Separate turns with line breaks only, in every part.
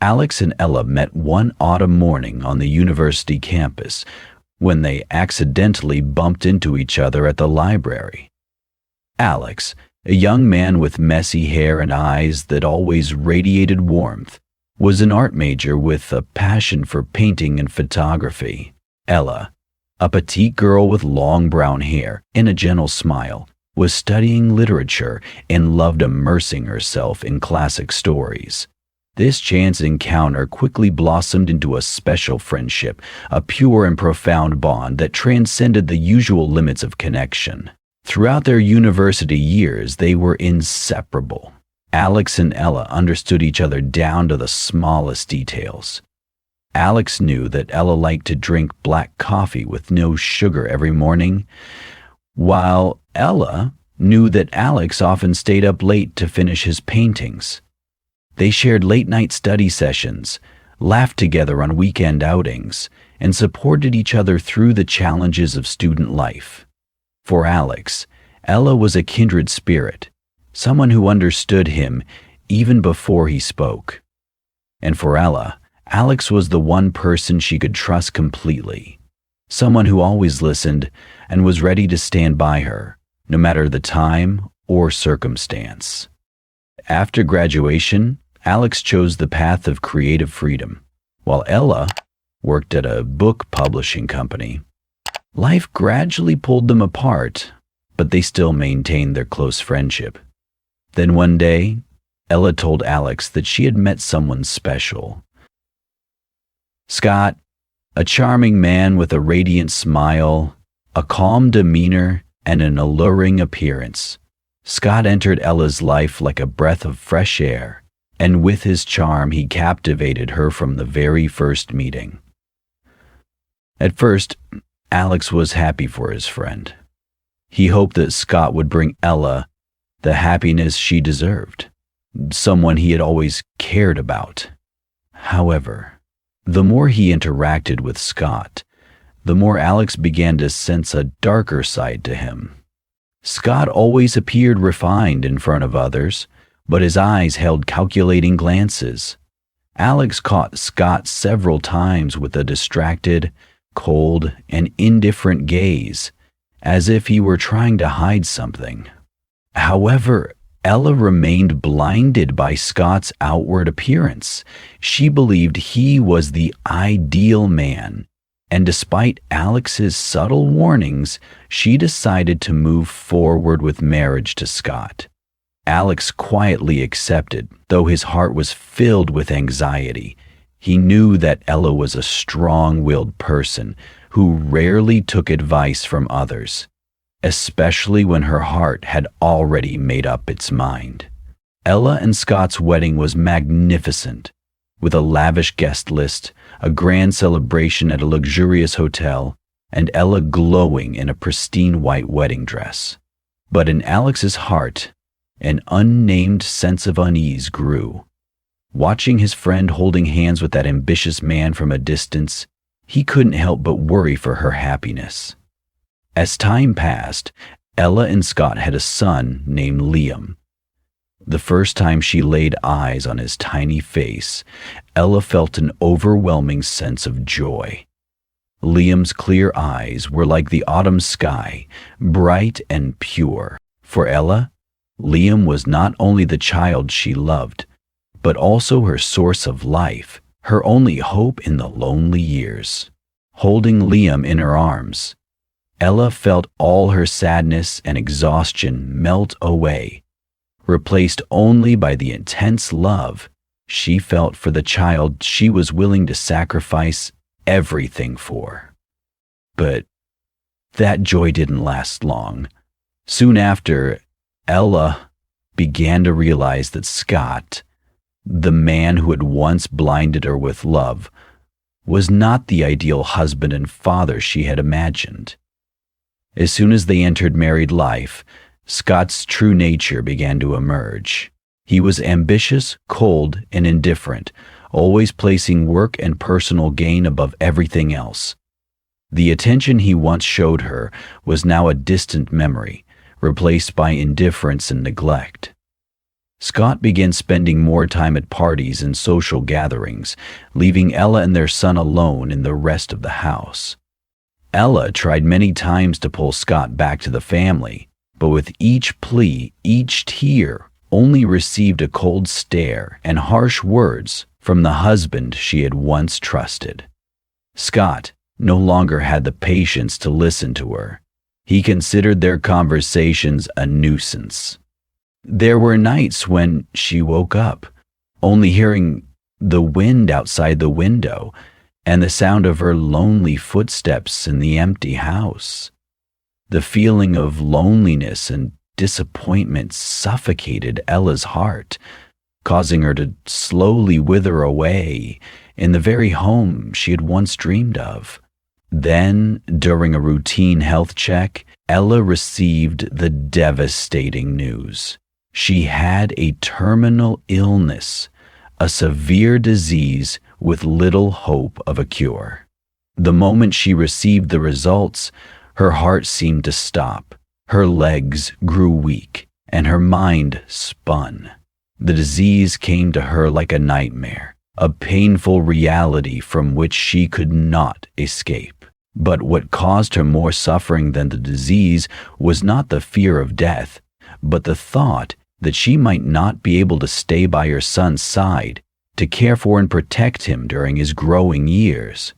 Alex and Ella met one autumn morning on the university campus when they accidentally bumped into each other at the library. Alex, a young man with messy hair and eyes that always radiated warmth, was an art major with a passion for painting and photography. Ella, a petite girl with long brown hair and a gentle smile, was studying literature and loved immersing herself in classic stories. This chance encounter quickly blossomed into a special friendship, a pure and profound bond that transcended the usual limits of connection. Throughout their university years, they were inseparable. Alex and Ella understood each other down to the smallest details. Alex knew that Ella liked to drink black coffee with no sugar every morning, while Ella knew that Alex often stayed up late to finish his paintings. They shared late-night study sessions, laughed together on weekend outings, and supported each other through the challenges of student life. For Alex, Ella was a kindred spirit, someone who understood him even before he spoke. And for Ella, Alex was the one person she could trust completely, someone who always listened and was ready to stand by her, no matter the time or circumstance. After graduation, Alex chose the path of creative freedom, while Ella worked at a book publishing company. Life gradually pulled them apart, but they still maintained their close friendship. Then one day, Ella told Alex that she had met someone special. Scott, a charming man with a radiant smile, a calm demeanor, and an alluring appearance. Scott entered Ella's life like a breath of fresh air, and with his charm he captivated her from the very first meeting. At first, Alex was happy for his friend. He hoped that Scott would bring Ella the happiness she deserved, someone he had always cared about. However, the more he interacted with Scott, the more Alex began to sense a darker side to him. Scott always appeared refined in front of others, but his eyes held calculating glances. Alex caught Scott several times with a distracted, cold, and indifferent gaze, as if he were trying to hide something. However, Ella remained blinded by Scott's outward appearance. She believed he was the ideal man, and despite Alex's subtle warnings, she decided to move forward with marriage to Scott. Alex quietly accepted, though his heart was filled with anxiety. He knew that Ella was a strong-willed person who rarely took advice from others, especially when her heart had already made up its mind. Ella and Scott's wedding was magnificent, with a lavish guest list, a grand celebration at a luxurious hotel, and Ella glowing in a pristine white wedding dress. But in Alex's heart, an unnamed sense of unease grew. Watching his friend holding hands with that ambitious man from a distance, he couldn't help but worry for her happiness. As time passed, Ella and Scott had a son named Liam. The first time she laid eyes on his tiny face, Ella felt an overwhelming sense of joy. Liam's clear eyes were like the autumn sky, bright and pure. For Ella, Liam was not only the child she loved, but also her source of life, her only hope in the lonely years. Holding Liam in her arms, Ella felt all her sadness and exhaustion melt away, replaced only by the intense love she felt for the child she was willing to sacrifice everything for. But that joy didn't last long. Soon after, Ella began to realize that Scott, the man who had once blinded her with love, was not the ideal husband and father she had imagined. As soon as they entered married life, Scott's true nature began to emerge. He was ambitious, cold, and indifferent, always placing work and personal gain above everything else. The attention he once showed her was now a distant memory, replaced by indifference and neglect. Scott began spending more time at parties and social gatherings, leaving Ella and their son alone in the rest of the house. Ella tried many times to pull Scott back to the family, but with each plea, each tear only received a cold stare and harsh words from the husband she had once trusted. Scott no longer had the patience to listen to her. He considered their conversations a nuisance. There were nights when she woke up, only hearing the wind outside the window and the sound of her lonely footsteps in the empty house. The feeling of loneliness and disappointment suffocated Ella's heart, causing her to slowly wither away in the very home she had once dreamed of. Then, during a routine health check, Ella received the devastating news. She had a terminal illness, a severe disease with little hope of a cure. The moment she received the results, her heart seemed to stop, her legs grew weak, and her mind spun. The disease came to her like a nightmare, a painful reality from which she could not escape. But what caused her more suffering than the disease was not the fear of death, but the thought that she might not be able to stay by her son's side to care for and protect him during his growing years.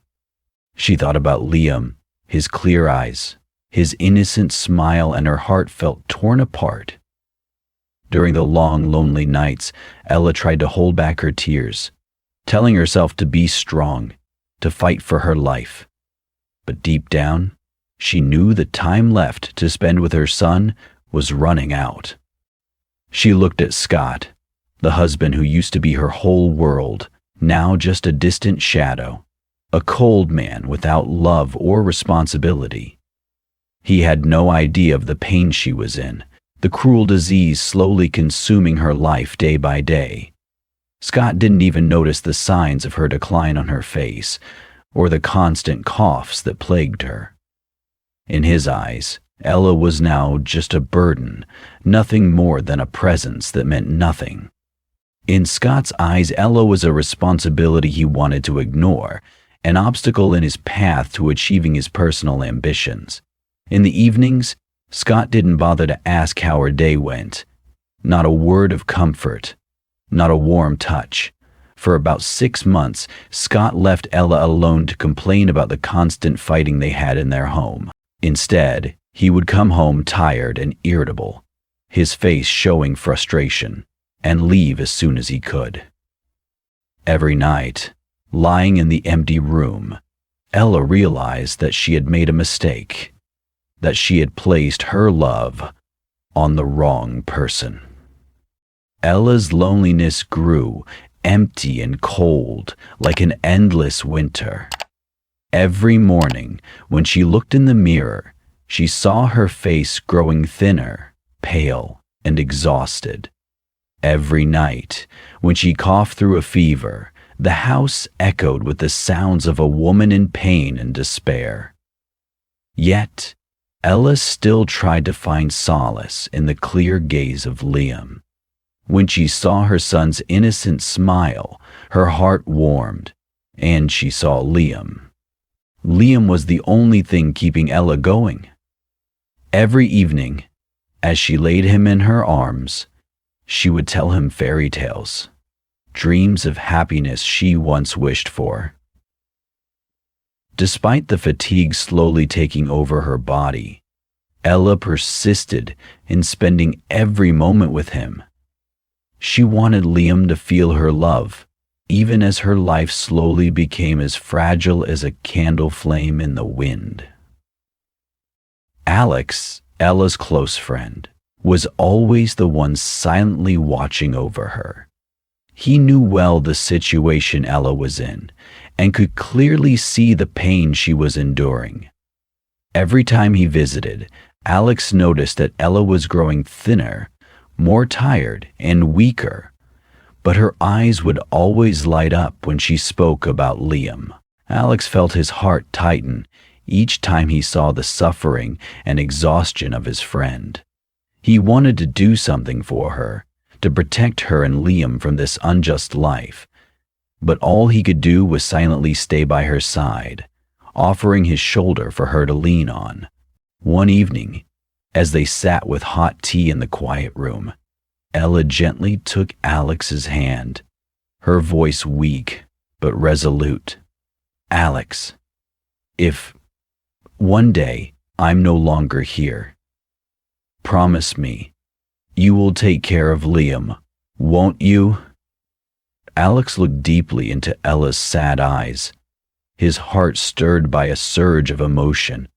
She thought about Liam, his clear eyes, his innocent smile, and her heart felt torn apart. During the long, lonely nights, Ella tried to hold back her tears, telling herself to be strong, to fight for her life. But deep down, she knew the time left to spend with her son was running out. She looked at Scott, the husband who used to be her whole world, now just a distant shadow, a cold man without love or responsibility. He had no idea of the pain she was in, the cruel disease slowly consuming her life day by day. Scott didn't even notice the signs of her decline on her face, or the constant coughs that plagued her. In his eyes, Ella was now just a burden, nothing more than a presence that meant nothing. In Scott's eyes, Ella was a responsibility he wanted to ignore, an obstacle in his path to achieving his personal ambitions. In the evenings, Scott didn't bother to ask how her day went. Not a word of comfort, not a warm touch. For about 6 months, Scott left Ella alone to complain about the constant fighting they had in their home. Instead, he would come home tired and irritable, his face showing frustration, and leave as soon as he could. Every night, lying in the empty room, Ella realized that she had made a mistake, that she had placed her love on the wrong person. Ella's loneliness grew, empty and cold, like an endless winter. Every morning, when she looked in the mirror, she saw her face growing thinner, pale, and exhausted. Every night, when she coughed through a fever, the house echoed with the sounds of a woman in pain and despair. Yet, Ella still tried to find solace in the clear gaze of Liam. When she saw her son's innocent smile, her heart warmed, and she saw Liam. Liam was the only thing keeping Ella going. Every evening, as she laid him in her arms, she would tell him fairy tales, dreams of happiness she once wished for. Despite the fatigue slowly taking over her body, Ella persisted in spending every moment with him. She wanted Liam to feel her love, even as her life slowly became as fragile as a candle flame in the wind. Alex, Ella's close friend, was always the one silently watching over her. He knew well the situation Ella was in, and could clearly see the pain she was enduring. Every time he visited, Alex noticed that Ella was growing thinner, more tired, and weaker, but her eyes would always light up when she spoke about Liam. Alex felt his heart tighten each time he saw the suffering and exhaustion of his friend. He wanted to do something for her, to protect her and Liam from this unjust life, but all he could do was silently stay by her side, offering his shoulder for her to lean on. One evening, as they sat with hot tea in the quiet room, Ella gently took Alex's hand, her voice weak but resolute. "Alex, if one day I'm no longer here, promise me you will take care of Liam, won't you?" Alex looked deeply into Ella's sad eyes, his heart stirred by a surge of emotion.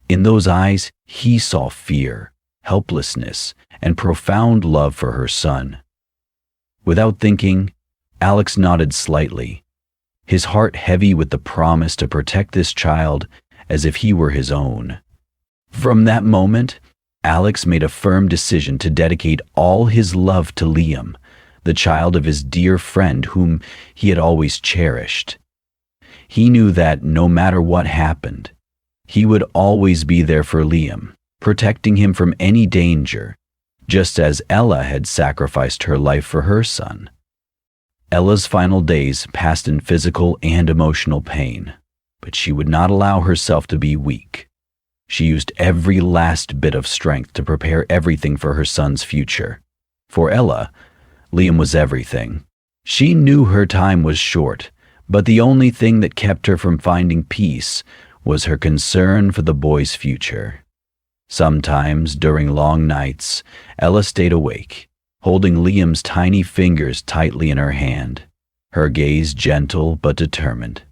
In those eyes, he saw fear, helplessness, and profound love for her son. Without thinking, Alex nodded slightly, his heart heavy with the promise to protect this child as if he were his own. From that moment, Alex made a firm decision to dedicate all his love to Liam, the child of his dear friend whom he had always cherished. He knew that no matter what happened, he would always be there for Liam, protecting him from any danger, just as Ella had sacrificed her life for her son. Ella's final days passed in physical and emotional pain, but she would not allow herself to be weak. She used every last bit of strength to prepare everything for her son's future. For Ella, Liam was everything. She knew her time was short, but the only thing that kept her from finding peace was her concern for the boy's future. Sometimes, during long nights, Ella stayed awake, holding Liam's tiny fingers tightly in her hand, her gaze gentle but determined.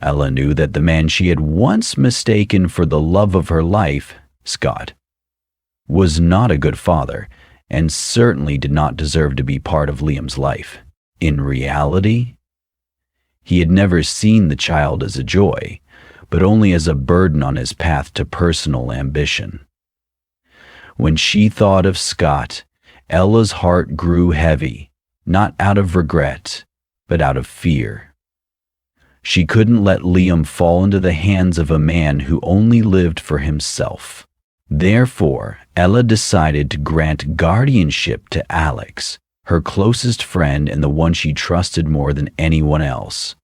Ella knew that the man she had once mistaken for the love of her life, Scott, was not a good father and certainly did not deserve to be part of Liam's life. In reality, he had never seen the child as a joy, but only as a burden on his path to personal ambition. When she thought of Scott, Ella's heart grew heavy, not out of regret, but out of fear. She couldn't let Liam fall into the hands of a man who only lived for himself. Therefore, Ella decided to grant guardianship to Alex, her closest friend and the one she trusted more than anyone else.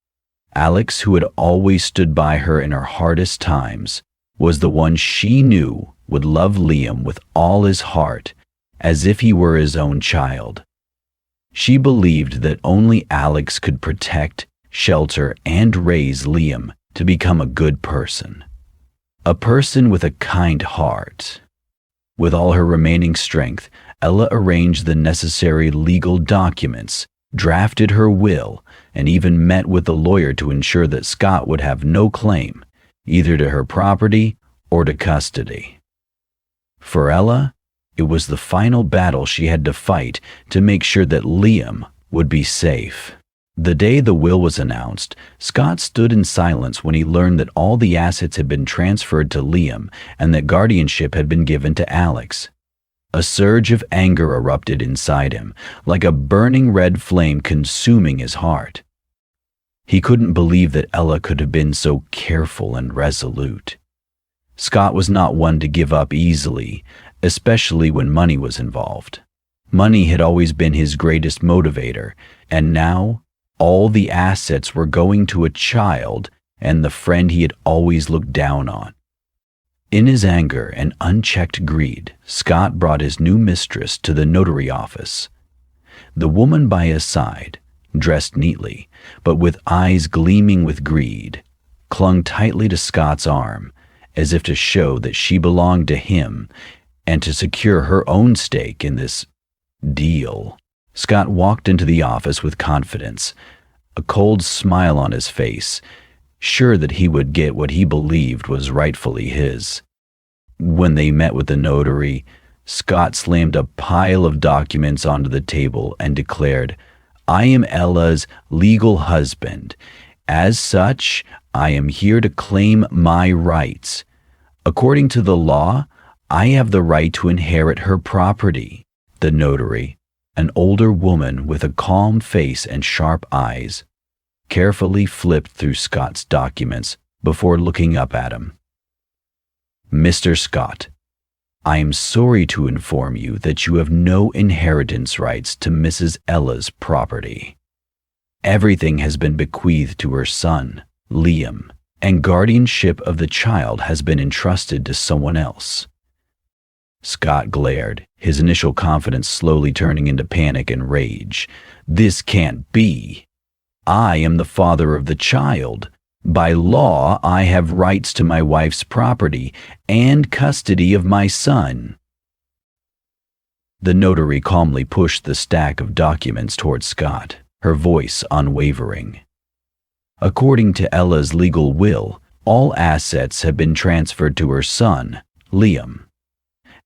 Alex, who had always stood by her in her hardest times, was the one she knew would love Liam with all his heart, as if he were his own child. She believed that only Alex could protect, shelter, and raise Liam to become a good person. A person with a kind heart. With all her remaining strength, Ella arranged the necessary legal documents, drafted her will, and even met with the lawyer to ensure that Scott would have no claim, either to her property or to custody. For Ella, it was the final battle she had to fight to make sure that Liam would be safe. The day the will was announced, Scott stood in silence when he learned that all the assets had been transferred to Liam and that guardianship had been given to Alex. A surge of anger erupted inside him, like a burning red flame consuming his heart. He couldn't believe that Ella could have been so careful and resolute. Scott was not one to give up easily, especially when money was involved. Money had always been his greatest motivator, and now all the assets were going to a child and the friend he had always looked down on. In his anger and unchecked greed, Scott brought his new mistress to the notary office. The woman by his side, dressed neatly, but with eyes gleaming with greed, clung tightly to Scott's arm, as if to show that she belonged to him and to secure her own stake in this deal. Scott walked into the office with confidence, a cold smile on his face, sure that he would get what he believed was rightfully his. When they met with the notary, Scott slammed a pile of documents onto the table and declared, "I am Ella's legal husband. As such, I am here to claim my rights. According to the law, I have the right to inherit her property." The notary, an older woman with a calm face and sharp eyes, carefully flipped through Scott's documents before looking up at him. "Mr. Scott, I am sorry to inform you that you have no inheritance rights to Mrs. Ella's property. Everything has been bequeathed to her son, Liam, and guardianship of the child has been entrusted to someone else." Scott glared, his initial confidence slowly turning into panic and rage. "This can't be. I am the father of the child. By law, I have rights to my wife's property and custody of my son." The notary calmly pushed the stack of documents toward Scott, her voice unwavering. "According to Ella's legal will, all assets have been transferred to her son, Liam.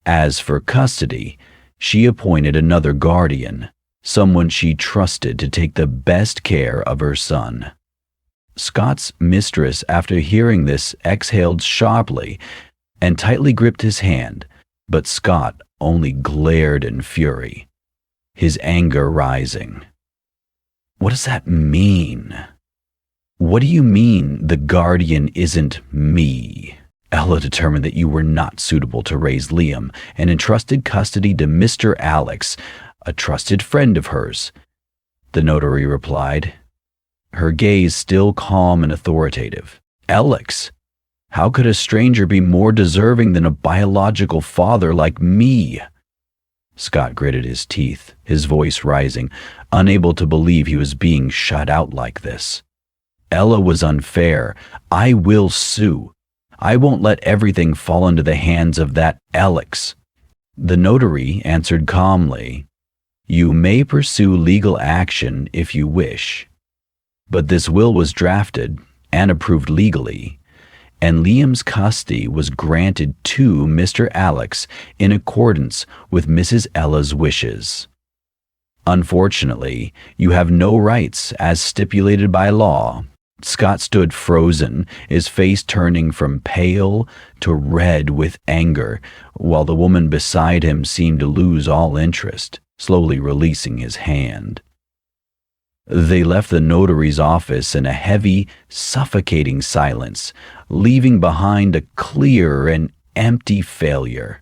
As for custody, she appointed another guardian, someone she trusted to take the best care of her son." Scott's mistress, after hearing this, exhaled sharply and tightly gripped his hand, but Scott only glared in fury, his anger rising. "What does that mean? What do you mean the guardian isn't me? Ella determined that you were not suitable to raise Liam and entrusted custody to Mr. Alex, a trusted friend of hers," the notary replied, her gaze still calm and authoritative. "Alex? How could a stranger be more deserving than a biological father like me?" Scott gritted his teeth, his voice rising, unable to believe he was being shut out like this. "Ella was unfair. I will sue. I won't let everything fall into the hands of that Alex." The notary answered calmly, "You may pursue legal action if you wish, but this will was drafted and approved legally, and Liam's custody was granted to Mr. Alex in accordance with Mrs. Ella's wishes. Unfortunately, you have no rights as stipulated by law." Scott stood frozen, his face turning from pale to red with anger, while the woman beside him seemed to lose all interest, slowly releasing his hand. They left the notary's office in a heavy, suffocating silence, leaving behind a clear and empty failure.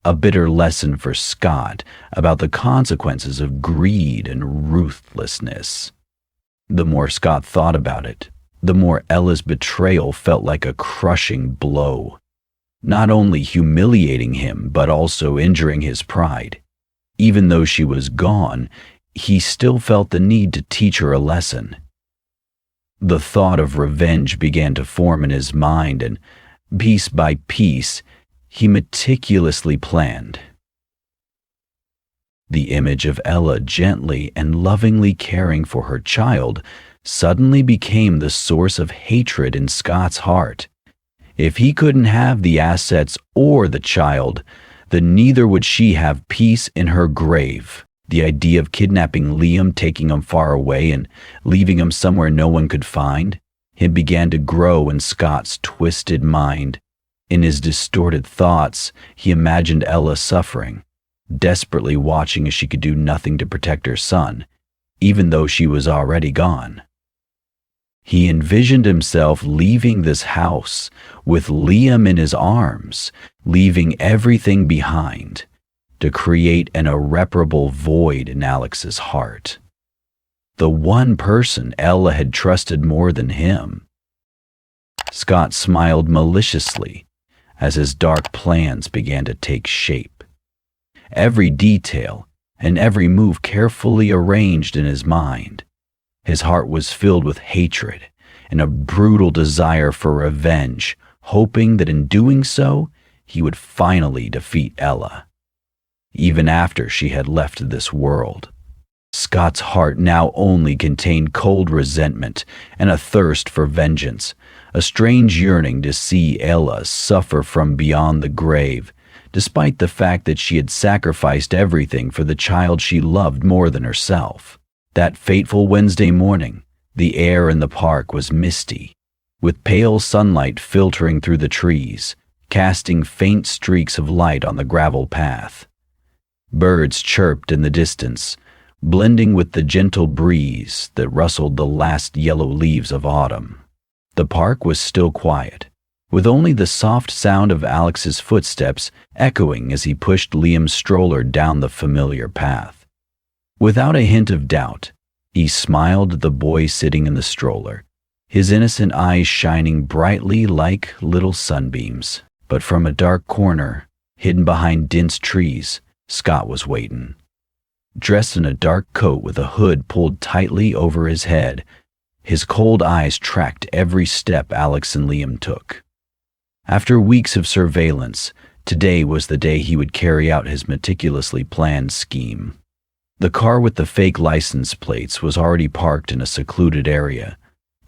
A bitter lesson for Scott about the consequences of greed and ruthlessness. The more Scott thought about it, the more Ella's betrayal felt like a crushing blow, not only humiliating him but also injuring his pride. Even though she was gone, he still felt the need to teach her a lesson. The thought of revenge began to form in his mind, and piece by piece, he meticulously planned. The image of Ella gently and lovingly caring for her child suddenly became the source of hatred in Scott's heart. If he couldn't have the assets or the child, then neither would she have peace in her grave. The idea of kidnapping Liam, taking him far away, and leaving him somewhere no one could find him began to grow in Scott's twisted mind. In his distorted thoughts, he imagined Ella suffering, desperately watching as she could do nothing to protect her son, even though she was already gone. He envisioned himself leaving this house with Liam in his arms, leaving everything behind, to create an irreparable void in Alex's heart. The one person Ella had trusted more than him. Scott smiled maliciously as his dark plans began to take shape. Every detail and every move carefully arranged in his mind. His heart was filled with hatred and a brutal desire for revenge, hoping that in doing so, he would finally defeat Ella, even after she had left this world. Scott's heart now only contained cold resentment and a thirst for vengeance, a strange yearning to see Ella suffer from beyond the grave, despite the fact that she had sacrificed everything for the child she loved more than herself. That fateful Wednesday morning, the air in the park was misty, with pale sunlight filtering through the trees, casting faint streaks of light on the gravel path. Birds chirped in the distance, blending with the gentle breeze that rustled the last yellow leaves of autumn. The park was still quiet, with only the soft sound of Alex's footsteps echoing as he pushed Liam's stroller down the familiar path. Without a hint of doubt, he smiled at the boy sitting in the stroller, his innocent eyes shining brightly like little sunbeams. But from a dark corner, hidden behind dense trees, Scott was waiting. Dressed in a dark coat with a hood pulled tightly over his head, his cold eyes tracked every step Alex and Liam took. After weeks of surveillance, today was the day he would carry out his meticulously planned scheme. The car with the fake license plates was already parked in a secluded area,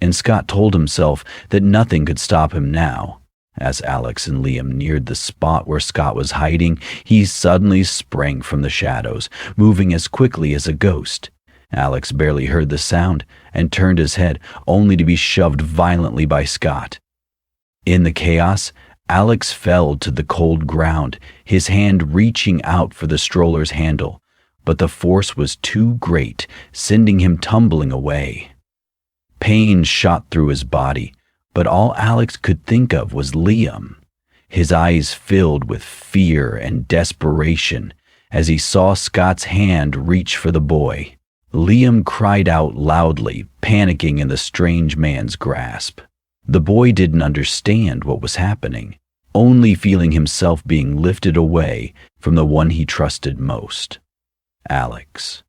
and Scott told himself that nothing could stop him now. As Alex and Liam neared the spot where Scott was hiding, he suddenly sprang from the shadows, moving as quickly as a ghost. Alex barely heard the sound and turned his head, only to be shoved violently by Scott. In the chaos, Alex fell to the cold ground, his hand reaching out for the stroller's handle, but the force was too great, sending him tumbling away. Pain shot through his body, but all Alex could think of was Liam. His eyes filled with fear and desperation as he saw Scott's hand reach for the boy. Liam cried out loudly, panicking in the strange man's grasp. The boy didn't understand what was happening, only feeling himself being lifted away from the one he trusted most, Alex.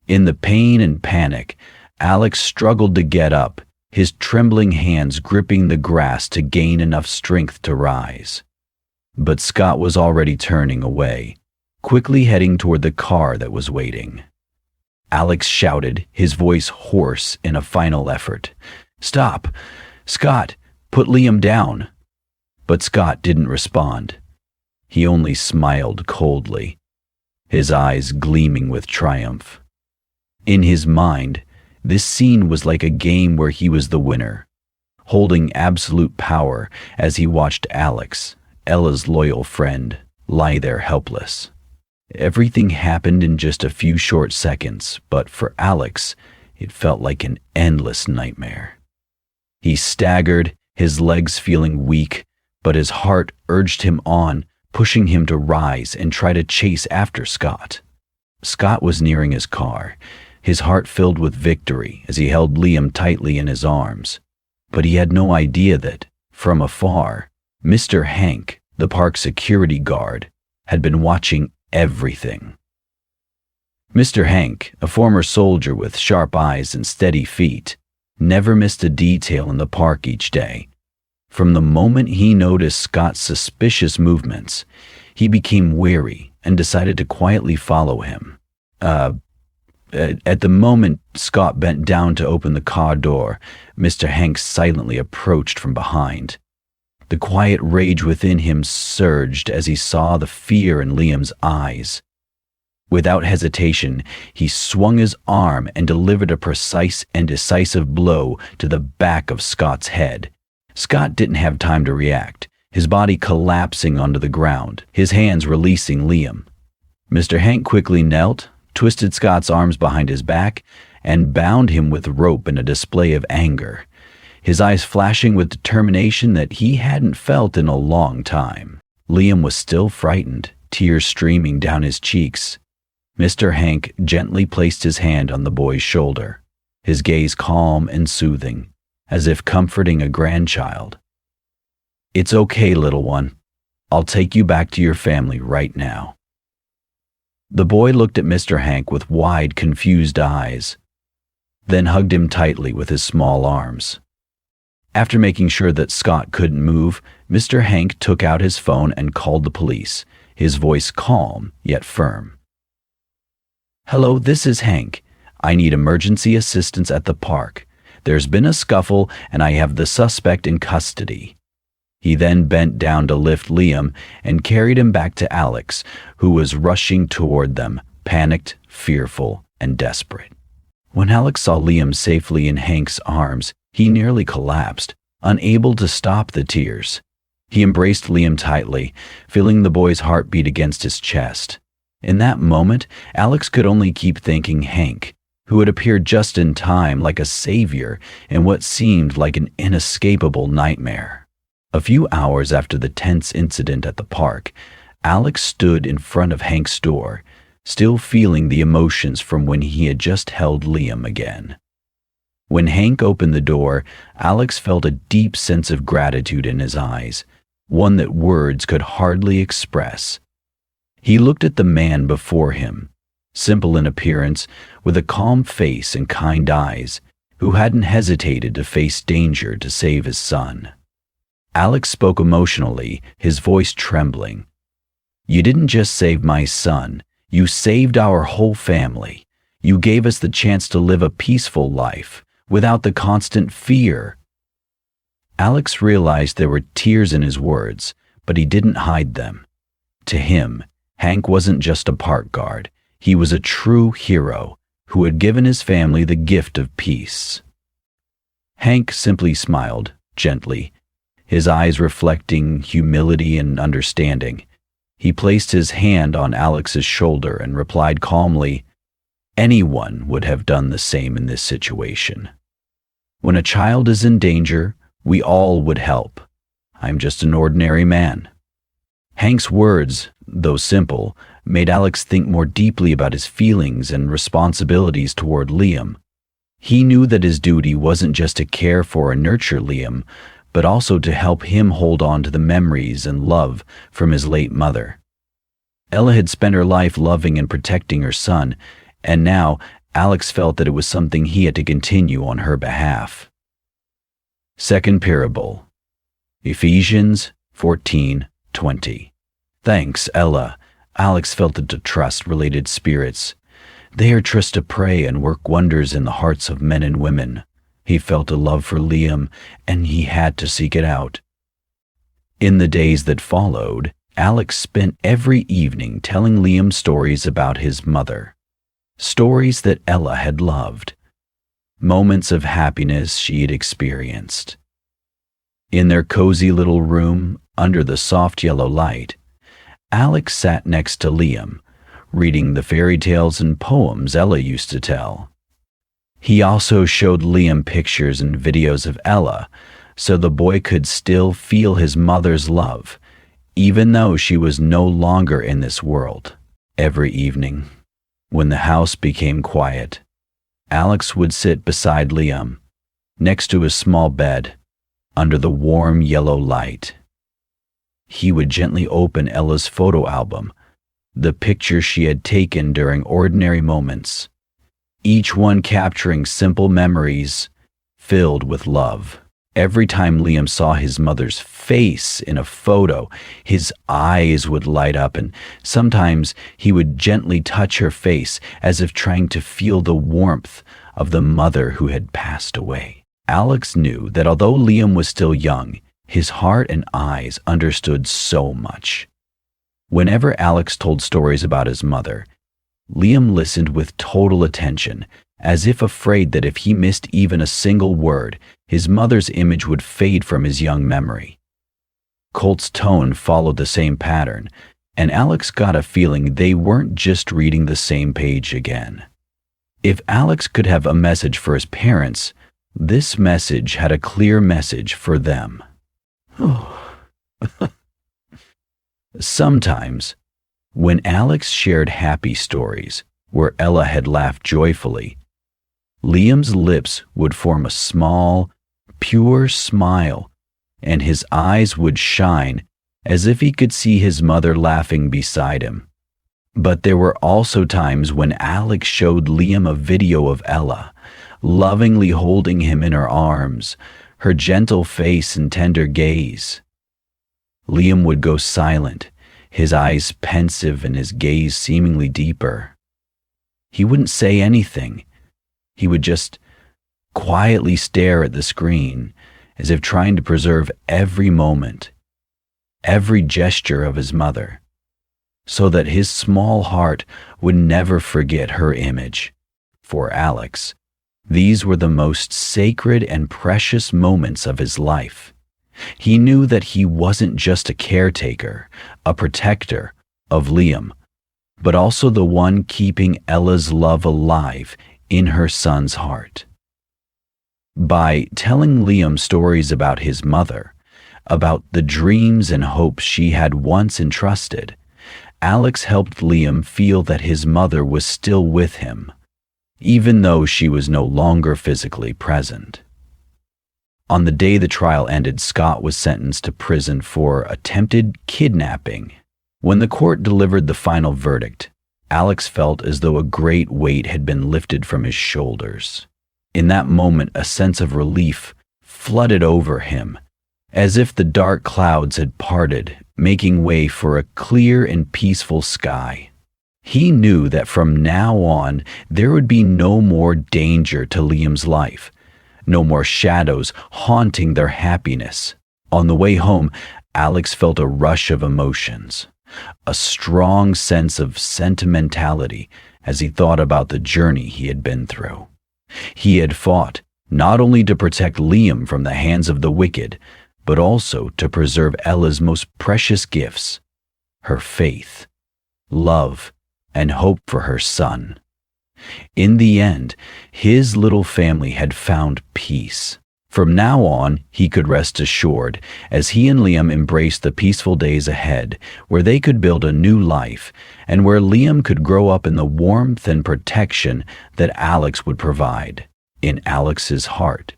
In the pain and panic, Alex struggled to get up, his trembling hands gripping the grass to gain enough strength to rise. But Scott was already turning away, quickly heading toward the car that was waiting. Alex shouted, his voice hoarse in a final effort. "Stop! Scott, put Liam down!" But Scott didn't respond. He only smiled coldly, his eyes gleaming with triumph. In his mind, this scene was like a game where he was the winner, holding absolute power as he watched Alex, Ella's loyal friend, lie there helpless. Everything happened in just a few short seconds, but for Alex, it felt like an endless nightmare. He staggered, his legs feeling weak, but his heart urged him on, pushing him to rise and try to chase after Scott. Scott was nearing his car, his heart filled with victory as he held Liam tightly in his arms. But he had no idea that, from afar, Mr. Hank, the park security guard, had been watching everything. Mr. Hank, a former soldier with sharp eyes and steady feet, never missed a detail in the park each day. From the moment he noticed Scott's suspicious movements, he became wary and decided to quietly follow him. At the moment Scott bent down to open the car door, Mr. Hank silently approached from behind. The quiet rage within him surged as he saw the fear in Liam's eyes. Without hesitation, he swung his arm and delivered a precise and decisive blow to the back of Scott's head. Scott didn't have time to react, his body collapsing onto the ground, his hands releasing Liam. Mr. Hank quickly knelt, twisted Scott's arms behind his back, and bound him with rope in a display of anger, his eyes flashing with determination that he hadn't felt in a long time. Liam was still frightened, tears streaming down his cheeks. Mr. Hank gently placed his hand on the boy's shoulder, his gaze calm and soothing, as if comforting a grandchild. "It's okay, little one. I'll take you back to your family right now." The boy looked at Mr. Hank with wide, confused eyes, then hugged him tightly with his small arms. After making sure that Scott couldn't move, Mr. Hank took out his phone and called the police, his voice calm yet firm. "Hello, this is Hank. I need emergency assistance at the park. There's been a scuffle and I have the suspect in custody." He then bent down to lift Liam and carried him back to Alex, who was rushing toward them, panicked, fearful, and desperate. When Alex saw Liam safely in Hank's arms, he nearly collapsed, unable to stop the tears. He embraced Liam tightly, feeling the boy's heartbeat against his chest. In that moment, Alex could only keep thanking Hank, who had appeared just in time like a savior in what seemed like an inescapable nightmare. A few hours after the tense incident at the park, Alex stood in front of Hank's door, still feeling the emotions from when he had just held Liam again. When Hank opened the door, Alex felt a deep sense of gratitude in his eyes, one that words could hardly express. He looked at the man before him, simple in appearance, with a calm face and kind eyes, who hadn't hesitated to face danger to save his son. Alex spoke emotionally, his voice trembling. "You didn't just save my son, you saved our whole family. You gave us the chance to live a peaceful life, without the constant fear." Alex realized there were tears in his words, but he didn't hide them. To him, Hank wasn't just a park guard. He was a true hero who had given his family the gift of peace. Hank simply smiled, gently, his eyes reflecting humility and understanding. He placed his hand on Alex's shoulder and replied calmly, "Anyone would have done the same in this situation. When a child is in danger, we all would help. I'm just an ordinary man." Hank's words, though simple, made Alex think more deeply about his feelings and responsibilities toward Liam. He knew that his duty wasn't just to care for and nurture Liam, but also to help him hold on to the memories and love from his late mother. Ella had spent her life loving and protecting her son, and now Alex felt that it was something he had to continue on her behalf. Second parable, Ephesians 14:20. "Thanks, Ella." Alex felt it to trust related spirits. "They are trust to pray and work wonders in the hearts of men and women." He felt a love for Liam, and he had to seek it out. In the days that followed, Alex spent every evening telling Liam stories about his mother. Stories that Ella had loved. Moments of happiness she had experienced. In their cozy little room, under the soft yellow light, Alex sat next to Liam, reading the fairy tales and poems Ella used to tell. He also showed Liam pictures and videos of Ella, so the boy could still feel his mother's love, even though she was no longer in this world. Every evening, when the house became quiet, Alex would sit beside Liam, next to his small bed, under the warm yellow light. He would gently open Ella's photo album, the pictures she had taken during ordinary moments, each one capturing simple memories filled with love. Every time Liam saw his mother's face in a photo, his eyes would light up, and sometimes he would gently touch her face as if trying to feel the warmth of the mother who had passed away. Alex knew that although Liam was still young, his heart and eyes understood so much. Whenever Alex told stories about his mother, Liam listened with total attention, as if afraid that if he missed even a single word, his mother's image would fade from his young memory. Colt's tone followed the same pattern, and Alex got a feeling they weren't just reading the same page again. If Alex could have a message for his parents, this message had a clear message for them. Sometimes, when Alex shared happy stories where Ella had laughed joyfully, Liam's lips would form a small, pure smile, and his eyes would shine as if he could see his mother laughing beside him. But there were also times when Alex showed Liam a video of Ella, lovingly holding him in her arms, her gentle face and tender gaze. Liam would go silent, his eyes pensive and his gaze seemingly deeper. He wouldn't say anything. He would just quietly stare at the screen, as if trying to preserve every moment, every gesture of his mother, so that his small heart would never forget her image. For Alex, these were the most sacred and precious moments of his life. He knew that he wasn't just a caretaker, a protector of Liam, but also the one keeping Ella's love alive in her son's heart. By telling Liam stories about his mother, about the dreams and hopes she had once entrusted. Alex helped Liam feel that his mother was still with him, even though she was no longer physically present. On the day the trial ended, Scott was sentenced to prison for attempted kidnapping. When the court delivered the final verdict, Alex felt as though a great weight had been lifted from his shoulders. In that moment, a sense of relief flooded over him, as if the dark clouds had parted, making way for a clear and peaceful sky. He knew that from now on, there would be no more danger to Liam's life, no more shadows haunting their happiness. On the way home, Alex felt a rush of emotions, a strong sense of sentimentality as he thought about the journey he had been through. He had fought not only to protect Liam from the hands of the wicked, but also to preserve Ella's most precious gifts, her faith, love, and hope for her son. In the end, his little family had found peace. From now on, he could rest assured, as he and Liam embraced the peaceful days ahead, where they could build a new life, and where Liam could grow up in the warmth and protection that Alex would provide. In Alex's heart,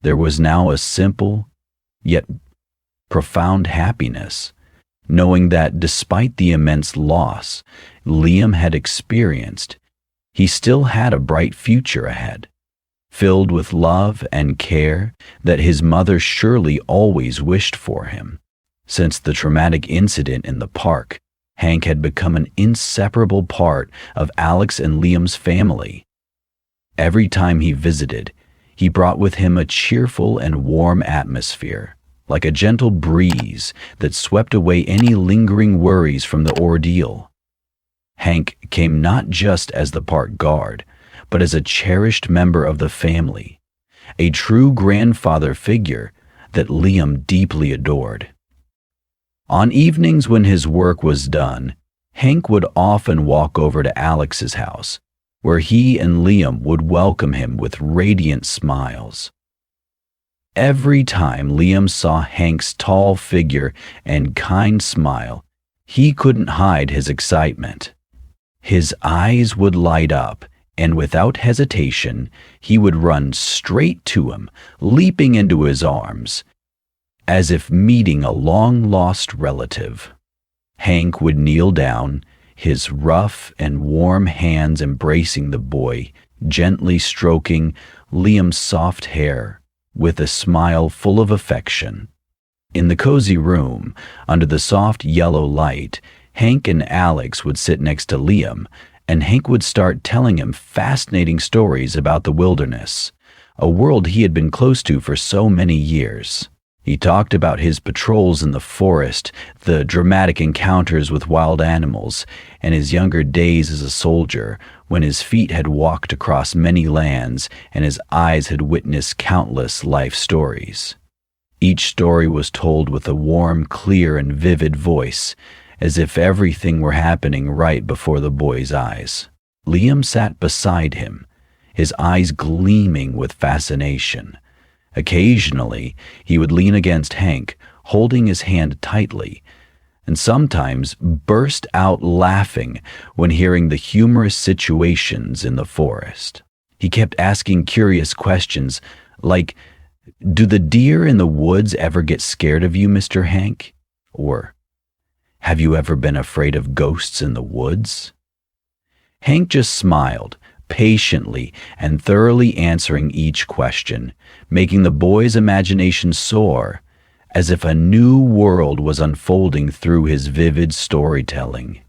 there was now a simple, yet profound happiness, knowing that despite the immense loss Liam had experienced, he still had a bright future ahead, filled with love and care that his mother surely always wished for him. Since the traumatic incident in the park, Hank had become an inseparable part of Alex and Liam's family. Every time he visited, he brought with him a cheerful and warm atmosphere, like a gentle breeze that swept away any lingering worries from the ordeal. Hank came not just as the park guard, but as a cherished member of the family, a true grandfather figure that Liam deeply adored. On evenings when his work was done, Hank would often walk over to Alex's house, where he and Liam would welcome him with radiant smiles. Every time Liam saw Hank's tall figure and kind smile, he couldn't hide his excitement. His eyes would light up, and without hesitation, he would run straight to him, leaping into his arms, as if meeting a long-lost relative. Hank would kneel down, his rough and warm hands embracing the boy, gently stroking Liam's soft hair, with a smile full of affection. In the cozy room, under the soft yellow light, Hank and Alex would sit next to Liam, and Hank would start telling him fascinating stories about the wilderness, a world he had been close to for so many years. He talked about his patrols in the forest, the dramatic encounters with wild animals, and his younger days as a soldier, when his feet had walked across many lands and his eyes had witnessed countless life stories. Each story was told with a warm, clear, and vivid voice, as if everything were happening right before the boy's eyes. Liam sat beside him, his eyes gleaming with fascination. Occasionally, he would lean against Hank, holding his hand tightly, and sometimes burst out laughing when hearing the humorous situations in the forest. He kept asking curious questions like, "Do the deer in the woods ever get scared of you, Mr. Hank?" Or, "Have you ever been afraid of ghosts in the woods?" Hank just smiled, patiently and thoroughly answering each question, making the boy's imagination soar, as if a new world was unfolding through his vivid storytelling.